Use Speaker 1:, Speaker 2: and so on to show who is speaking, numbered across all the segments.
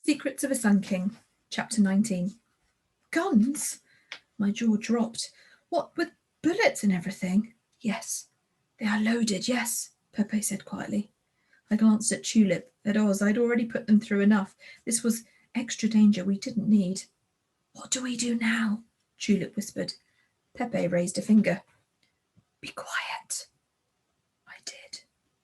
Speaker 1: Secrets of a Sun King, Chapter 19. Guns? My jaw dropped. What, with bullets and everything? Yes. They are loaded, yes, Pepe said quietly. I glanced at Tulip, at Oz. I'd already put them through enough. This was extra danger we didn't need. What do we do now? Tulip whispered. Pepe raised a finger. Be quiet. I did.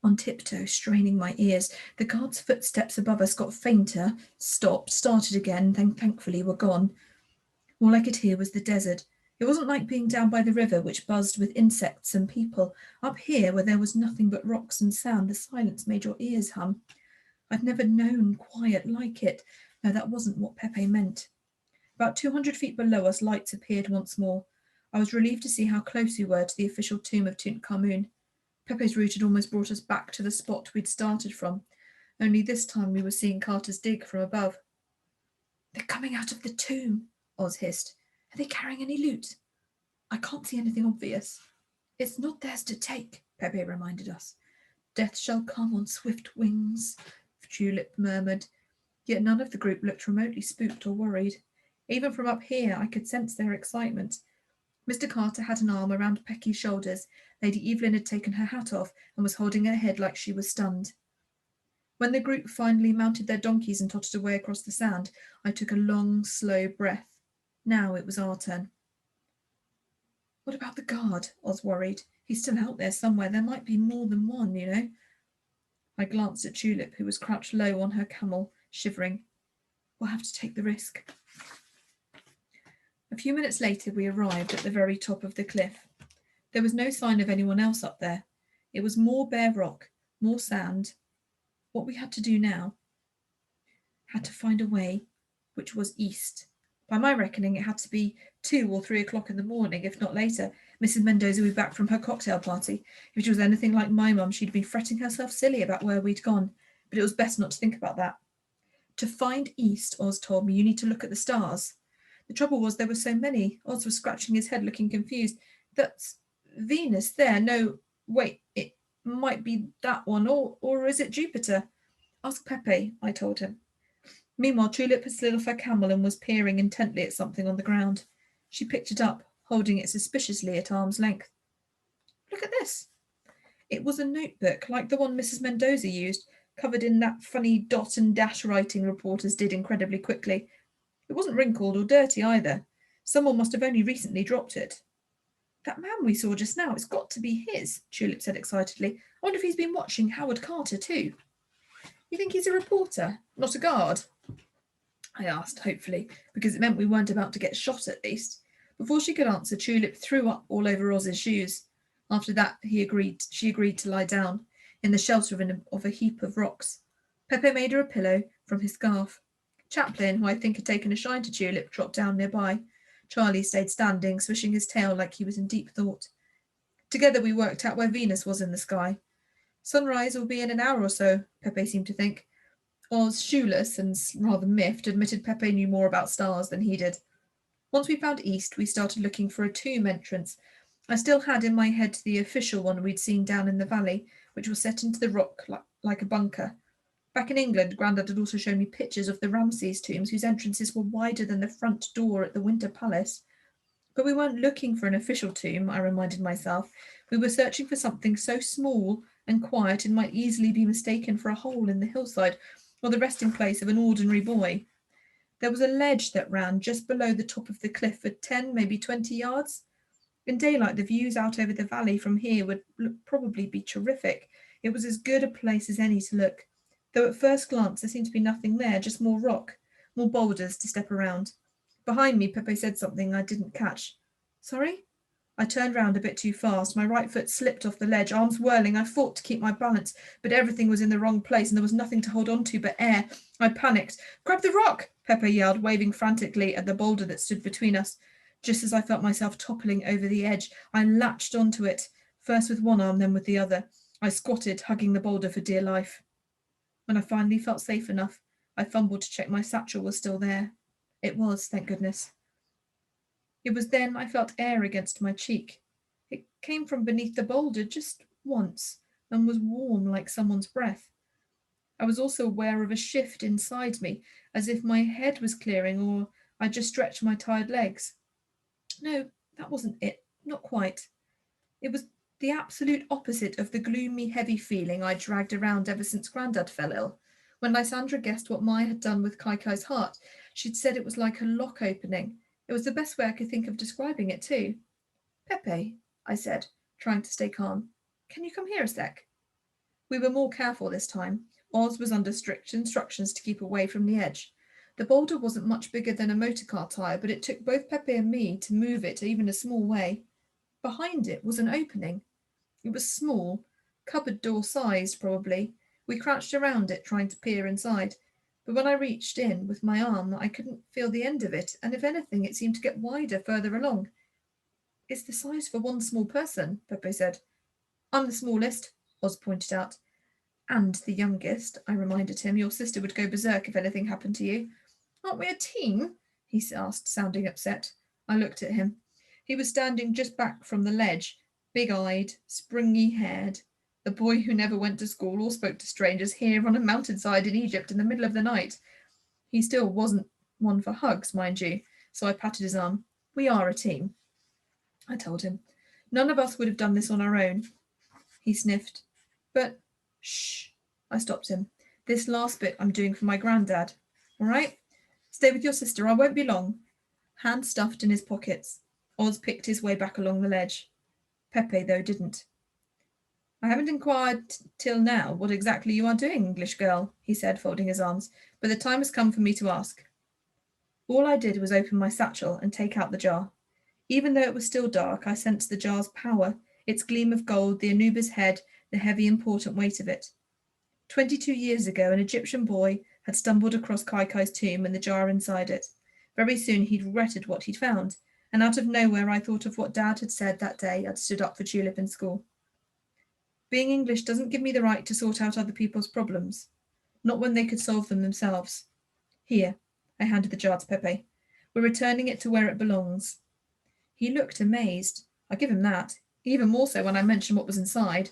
Speaker 1: On tiptoe, straining my ears. The guard's footsteps above us got fainter, stopped, started again, then thankfully were gone. All I could hear was the desert. It wasn't like being down by the river, which buzzed with insects and people. Up here, where there was nothing but rocks and sound, the silence made your ears hum. I'd never known quiet like it. No, that wasn't what Pepe meant. About 200 feet below us, lights appeared once more. I was relieved to see how close we were to the official tomb of Tutankhamun. Pepe's route had almost brought us back to the spot we'd started from, only this time we were seeing Carter's dig from above. They're coming out of the tomb, Oz hissed. Are they carrying any loot? I can't see anything obvious. It's not theirs to take, Pepe reminded us. Death shall come on swift wings, Tulip murmured. Yet none of the group looked remotely spooked or worried. Even from up here I could sense their excitement. Mr. Carter had an arm around Pecky's shoulders. Lady Evelyn had taken her hat off and was holding her head like she was stunned. When the group finally mounted their donkeys and tottered away across the sand, I took a long, slow breath. Now it was our turn. What about the guard? Oz worried. He's still out there somewhere. There might be more than one, you know. I glanced at Tulip, who was crouched low on her camel, shivering. We'll have to take the risk. A few minutes later, we arrived at the very top of the cliff. There was no sign of anyone else up there. It was more bare rock, more sand. What we had to do now had to find a way which was east. By my reckoning, it had to be 2 or 3 o'clock in the morning, if not later. Mrs. Mendoza would be back from her cocktail party. If she was anything like my mum, she'd be fretting herself silly about where we'd gone. But it was best not to think about that. To find east, Oz told me, you need to look at the stars. The trouble was there were so many. Oz was scratching his head, looking confused. That's Venus there. No, wait, it might be that one, or is it Jupiter? Ask Pepe, I told him. Meanwhile, Tulip had slid off her camel and was peering intently at something on the ground. She picked it up, holding it suspiciously at arm's length. Look at this. It was a notebook, like the one Mrs. Mendoza used, covered in that funny dot and dash writing reporters did incredibly quickly. It wasn't wrinkled or dirty either. Someone must have only recently dropped it. That man we saw just now, it's got to be his, Tulip said excitedly. I wonder if he's been watching Howard Carter too. You think he's a reporter, not a guard? I asked, hopefully, because it meant we weren't about to get shot at least. Before she could answer, Tulip threw up all over Oz's shoes. After that, she agreed to lie down, in the shelter of a heap of rocks. Pepe made her a pillow from his scarf. Chaplin, who I think had taken a shine to Tulip, dropped down nearby. Charlie stayed standing, swishing his tail like he was in deep thought. Together we worked out where Venus was in the sky. Sunrise will be in an hour or so, Pepe seemed to think. Oz, shoeless and rather miffed, admitted Pepe knew more about stars than he did. Once we found east, we started looking for a tomb entrance. I still had in my head the official one we'd seen down in the valley, which was set into the rock like a bunker. Back in England, Grandad had also shown me pictures of the Ramses tombs, whose entrances were wider than the front door at the Winter Palace. But we weren't looking for an official tomb, I reminded myself. We were searching for something so small and quiet it might easily be mistaken for a hole in the hillside, or the resting place of an ordinary boy. There was a ledge that ran just below the top of the cliff for 10, maybe 20 yards. In daylight, the views out over the valley from here would probably be terrific. It was as good a place as any to look, though at first glance there seemed to be nothing there, just more rock, more boulders to step around. Behind me, Pepe said something I didn't catch. Sorry? I turned round a bit too fast. My right foot slipped off the ledge, arms whirling. I fought to keep my balance, but everything was in the wrong place and there was nothing to hold on to but air. I panicked. Grab the rock, Pepe yelled, waving frantically at the boulder that stood between us. Just as I felt myself toppling over the edge, I latched onto it, first with one arm, then with the other. I squatted, hugging the boulder for dear life. When I finally felt safe enough, I fumbled to check my satchel was still there. It was, thank goodness. It was then I felt air against my cheek. It came from beneath the boulder just once and was warm like someone's breath. I was also aware of a shift inside me, as if my head was clearing or I'd just stretched my tired legs. No, that wasn't it. Not quite. It was the absolute opposite of the gloomy, heavy feeling I'd dragged around ever since Grandad fell ill. When Lysandra guessed what Maya had done with Kaikai's heart, she'd said it was like a lock opening. It was the best way I could think of describing it, too. Pepe, I said, trying to stay calm. Can you come here a sec? We were more careful this time. Oz was under strict instructions to keep away from the edge. The boulder wasn't much bigger than a motor car tyre, but it took both Pepe and me to move it even a small way. Behind it was an opening. It was small, cupboard door sized probably. We crouched around it, trying to peer inside. But when I reached in with my arm, I couldn't feel the end of it, and if anything, it seemed to get wider further along. It's the size for one small person, Pepe said. I'm the smallest, Oz pointed out. And the youngest, I reminded him. Your sister would go berserk if anything happened to you. Aren't we a team? He asked, sounding upset. I looked at him. He was standing just back from the ledge, big-eyed, springy-haired, the boy who never went to school or spoke to strangers here on a mountainside in Egypt in the middle of the night. He still wasn't one for hugs, mind you, so I patted his arm. We are a team, I told him. None of us would have done this on our own. He sniffed. But, shh, I stopped him. This last bit I'm doing for my granddad. All right? Stay with your sister. I won't be long. Hands stuffed in his pockets. Oz picked his way back along the ledge. Pepe, though, didn't. I haven't inquired till now what exactly you are doing, English girl, he said, folding his arms, but the time has come for me to ask. All I did was open my satchel and take out the jar. Even though it was still dark, I sensed the jar's power, its gleam of gold, the Anubis head, the heavy, important weight of it. 22 years ago, an Egyptian boy had stumbled across Kaikai's tomb and the jar inside it. Very soon he'd regretted what he'd found, and out of nowhere I thought of what Dad had said that day I'd stood up for Tulip in school. Being English doesn't give me the right to sort out other people's problems, not when they could solve them themselves. Here, I handed the jar to Pepe. We're returning it to where it belongs. He looked amazed. I give him that, even more so when I mentioned what was inside,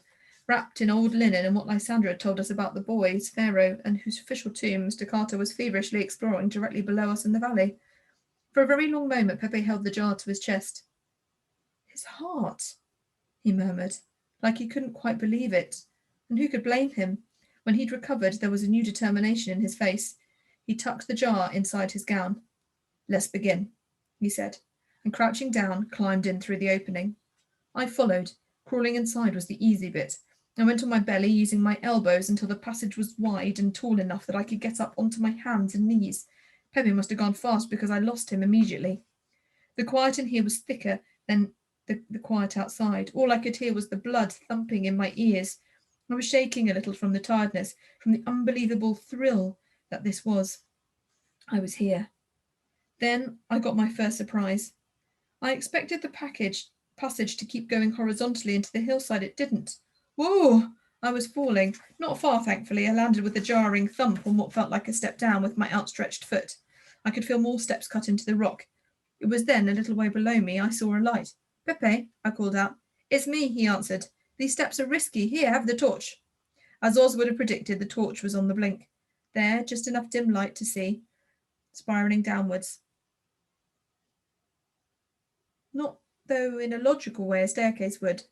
Speaker 1: wrapped in old linen and what Lysandra had told us about the boys, Pharaoh, and whose official tomb Mr. Carter was feverishly exploring directly below us in the valley. For a very long moment, Pepe held the jar to his chest. His heart, he murmured, like he couldn't quite believe it. And who could blame him? When he'd recovered, there was a new determination in his face. He tucked the jar inside his gown. Let's begin, he said, and crouching down, climbed in through the opening. I followed. Crawling inside was the easy bit. I went on my belly, using my elbows until the passage was wide and tall enough that I could get up onto my hands and knees. Pepe must have gone fast because I lost him immediately. The quiet in here was thicker than the quiet outside. All I could hear was the blood thumping in my ears. I was shaking a little from the tiredness, from the unbelievable thrill that this was. I was here. Then I got my first surprise. I expected the passage to keep going horizontally into the hillside. It didn't. Whoa! I was falling. Not far, thankfully. I landed with a jarring thump on what felt like a step down with my outstretched foot. I could feel more steps cut into the rock. It was then, a little way below me, I saw a light. Pepe, I called out. It's me, he answered. These steps are risky. Here, have the torch. As Oz would have predicted, the torch was on the blink. There, just enough dim light to see, spiralling downwards. Not, though, in a logical way a staircase would.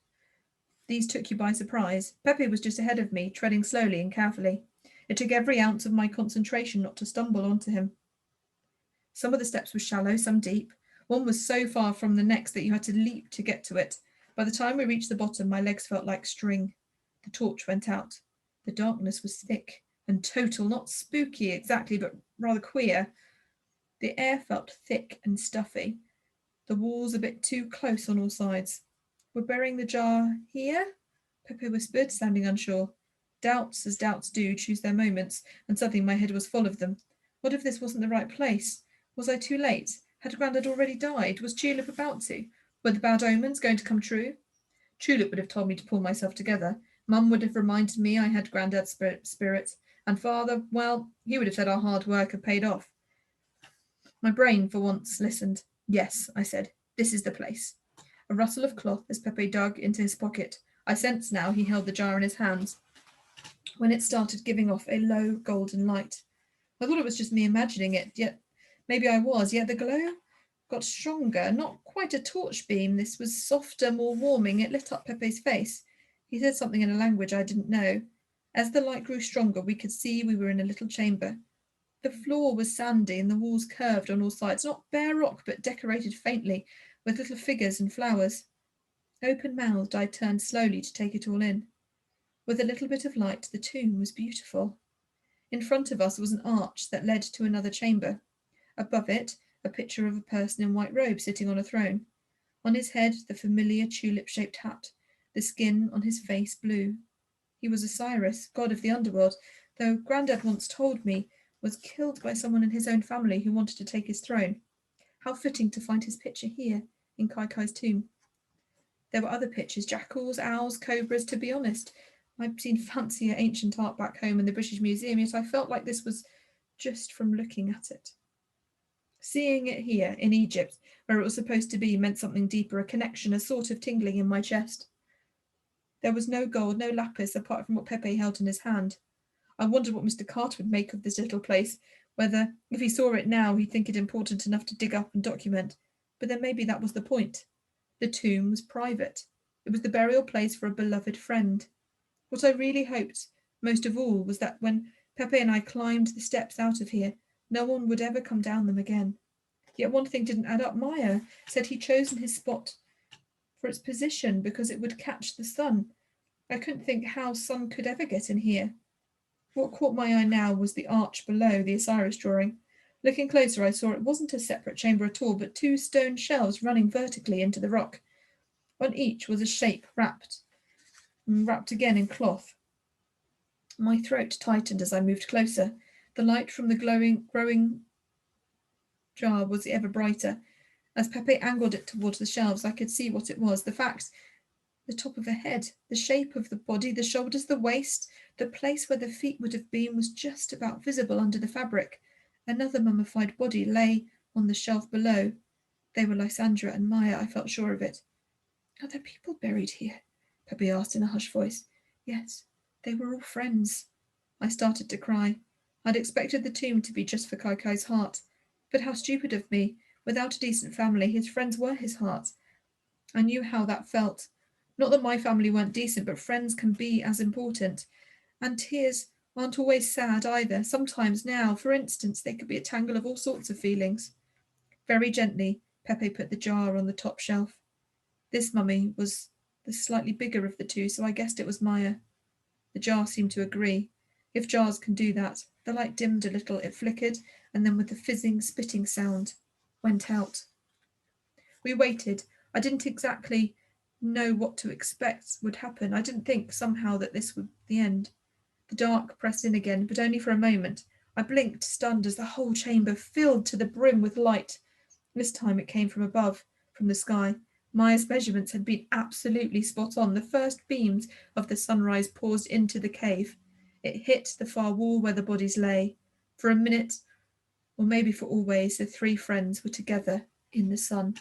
Speaker 1: These took you by surprise. Pepe was just ahead of me, treading slowly and carefully. It took every ounce of my concentration not to stumble onto him. Some of the steps were shallow, some deep. One was so far from the next that you had to leap to get to it. By the time we reached the bottom, my legs felt like string. The torch went out. The darkness was thick and total, not spooky exactly, but rather queer. The air felt thick and stuffy. The walls a bit too close on all sides. We're burying the jar here? Pepe whispered, sounding unsure. Doubts, as doubts do, choose their moments, and suddenly my head was full of them. What if this wasn't the right place? Was I too late? Had Grandad already died? Was Tulip about to? Were the bad omens going to come true? Tulip would have told me to pull myself together. Mum would have reminded me I had Grandad's spirit. And Father, well, he would have said our hard work had paid off. My brain, for once, listened. Yes, I said, this is the place. A rustle of cloth as Pepe dug into his pocket. I sensed now he held the jar in his hands. when it started giving off a low golden light. I thought it was just me imagining it, yet maybe I was, yet the glow got stronger, not quite a torch beam. This was softer, more warming. It lit up Pepe's face. He said something in a language I didn't know. As the light grew stronger, we could see we were in a little chamber. The floor was sandy and the walls curved on all sides, not bare rock, but decorated faintly with little figures and flowers. Open-mouthed, I turned slowly to take it all in. With a little bit of light, the tomb was beautiful. In front of us was an arch that led to another chamber. Above it, a picture of a person in white robes sitting on a throne. On his head, the familiar tulip-shaped hat, the skin on his face blue. He was Osiris, god of the underworld, though Grandad once told me was killed by someone in his own family who wanted to take his throne. How fitting to find his picture here, in Kai Kai's tomb. There were other pictures, jackals, owls, cobras. To be honest, I've seen fancier ancient art back home in the British Museum, yet I felt like this was just from looking at it. Seeing it here, in Egypt, where it was supposed to be, meant something deeper, a connection, a sort of tingling in my chest. There was no gold, no lapis, apart from what Pepe held in his hand. I wondered what Mr. Carter would make of this little place, whether, if he saw it now, he'd think it important enough to dig up and document. But then maybe that was the point. The tomb was private. It was the burial place for a beloved friend. What I really hoped, most of all, was that when Pepe and I climbed the steps out of here, no one would ever come down them again. Yet one thing didn't add up. Maya said he'd chosen his spot for its position because it would catch the sun. I couldn't think how sun could ever get in here. What caught my eye now was the arch below the Osiris drawing. Looking closer, I saw it wasn't a separate chamber at all, but two stone shelves running vertically into the rock. On each was a shape wrapped again in cloth. My throat tightened as I moved closer. The light from the growing jar was ever brighter. As Pepe angled it towards the shelves, I could see what it was. The top of a head, the shape of the body, the shoulders, the waist, the place where the feet would have been was just about visible under the fabric. Another mummified body lay on the shelf below. They were Lysandra and Maya, I felt sure of it. Are there people buried here? Pepe asked in a hushed voice. Yes, they were all friends. I started to cry. I'd expected the tomb to be just for Kai Kai's heart. But how stupid of me. Without a decent family, his friends were his heart. I knew how that felt. Not that my family weren't decent, but friends can be as important. And tears aren't always sad either. Sometimes now, for instance, they could be a tangle of all sorts of feelings. Very gently, Pepe put the jar on the top shelf. This mummy was the slightly bigger of the two, so I guessed it was Maya. The jar seemed to agree. If jars can do that. The light dimmed a little, it flickered, and then with the fizzing, spitting sound, went out. We waited. I didn't exactly know what to expect would happen. I didn't think somehow that this would be the end. The dark pressed in again, but only for a moment. I blinked, stunned, as the whole chamber filled to the brim with light. This time it came from above, from the sky. Maya's measurements had been absolutely spot on. The first beams of the sunrise poured into the cave. It hit the far wall where the bodies lay. For a minute, or maybe for always, the three friends were together in the sun.